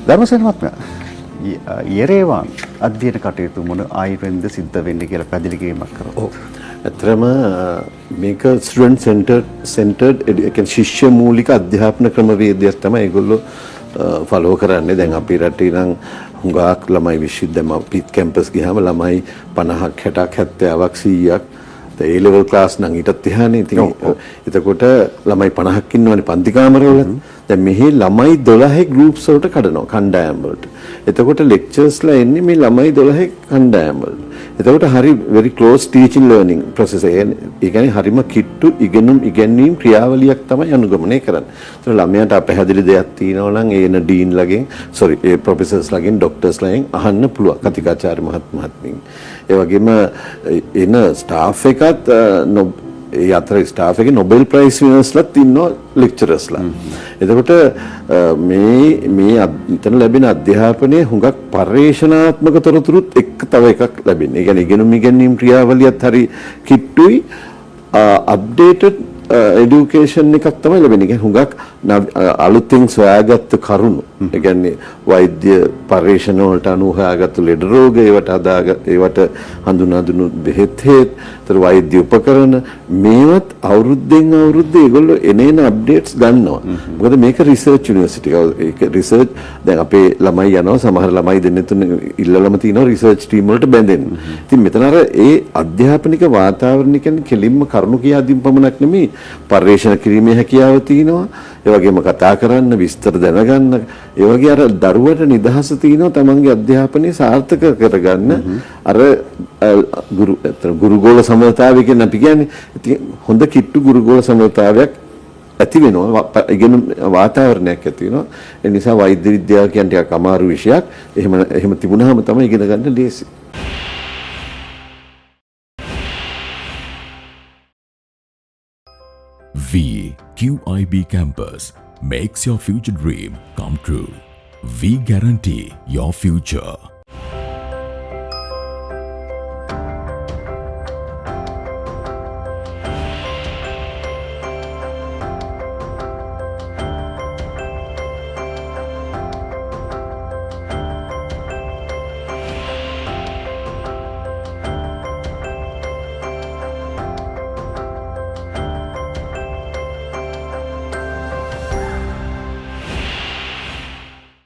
ධර්මසේන මහත්මයා යෙරේවාන් අධ්‍යයන කටයුතු මොන ආයුර්වෙද සිද්ධ වෙන්නේ කියලා පැහැදිලි කිරීමක් කරනවා. ඔව්. ඇත්තටම මේක ස්ටුඩන්ට් සෙන්ටර්ඩ් කියන්නේ ශිෂ්‍ය මූලික අධ්‍යාපන ක්‍රමවේදයක් තමයි ඒගොල්ලෝ ෆලෝ කරන්නේ. දැන් අපේ රටේ නම් හුඟක් ළමයි විශ්වවිද්‍යාල පිත් කැම්පස් ගියාම ළමයි 50ක් 60ක් 70ක් 100ක් ඒ ලෙවල් ක්ලාස් නම් ඊටත් එහානේ. ඉතින් එතකොට ළමයි 50ක් ඉන්නවනේ පන්ති කාමරවල. දැන් මෙහි ළමයි 12 ගෲප්ස් වලට කඩනවා කණ්ඩායම් වලට. එතකොට ලෙක්චර්ස්ලා එන්නේ මේ ළමයි 12 කණ්ඩායම් වලට. එතකොට හරි very close teaching learning process ඒ කියන්නේ හරිම කිට්ටු ඉගෙනීම් ක්‍රියාවලියක් තමයි අනුගමනය කරන්නේ. ඒතර ළමයාට අපහැදිලි දෙයක් තියෙනවා නම් ඒන ඩීන්ලාගෙන් ඒ ප්‍රොෆෙසර්ස්ලාගෙන් ડોක්ටර්ස්ලාගෙන් අහන්න පුළුවන් කතිකාචාර්ය මහත්මීන්. ඒ වගේම එන ස්ටාෆ් එකත් ඒ අතර ස්ටාෆ් එකේ නොබෙල් ප්‍රයිස් විනර්ස්ලාත් ඉන්නවා ලෙක්චරර්ස්ලා. එතකොට මේ එතන ලැබෙන අධ්‍යාපනයේ හුඟක් පරිශනාත්මක තොරතුරුත් එක්ක තව එකක් ලැබෙන්නේ. ඒ කියන්නේ ඉගෙනීම් ක්‍රියාවලියත් හරි කිට්ටුයි අප්ඩේටඩ් এডুকেෂන් එකක් තමයි ලැබෙන්නේ. ඒ හුඟක් අලුතින් සොයාගත්තු කරුණු. ඒ කියන්නේ වෛද්‍ය පරීක්ෂණ වලට අනුව හොයාගත්තු ලෙඩ රෝග ඒවට හඳුනා දුන්නු බෙහෙත් වෛද්‍ය උපකරණ මේවත් අවුරුද්දෙන් අවුරුද්ද ඒගොල්ලෝ එනේන අප්ඩේට්ස් ගන්නවා. මොකද මේක රිසර්ච් යුනිවර්සිටි එක. ඒක රිසර්ච් දැන් අපේ ළමයි යනවා සමහර ළමයි දෙන්නේ තුන ඉල්ලලම තිනවා රිසර්ච් ටීම් වලට බැඳෙන්න. ඉතින් මෙතන අර ඒ අධ්‍යාපනික වාතාවරණය කියන්නේ කෙලින්ම කරුණු කියා දීම පමණක් නෙමෙයි පරිශන කිරීමේ හැකියාව තියෙනවා. ඒ වගේම කතා කරන්න විස්තර දැනගන්න ඒ වගේ අර දරුවට නිදහස තියෙනවා තමන්ගේ අධ්‍යාපනය සාර්ථක කරගන්න අර ගුරුගෝල සමතාවය කියන අපි කියන්නේ ඉතින් හොඳ කිට්ටු ගුරුගෝල සමතාවයක් ඇති වෙනවා ඉගෙන වාතාවරණයක් ඇති වෙනවා ඒ නිසා වෛද්‍ය විද්‍යාව කියන්නේ ටිකක් අමාරු විෂයක් එහෙම තිබුණාම තමයි ඉගෙන ගන්න ලේසි. QIB campus makes your future dream come true. We guarantee your future.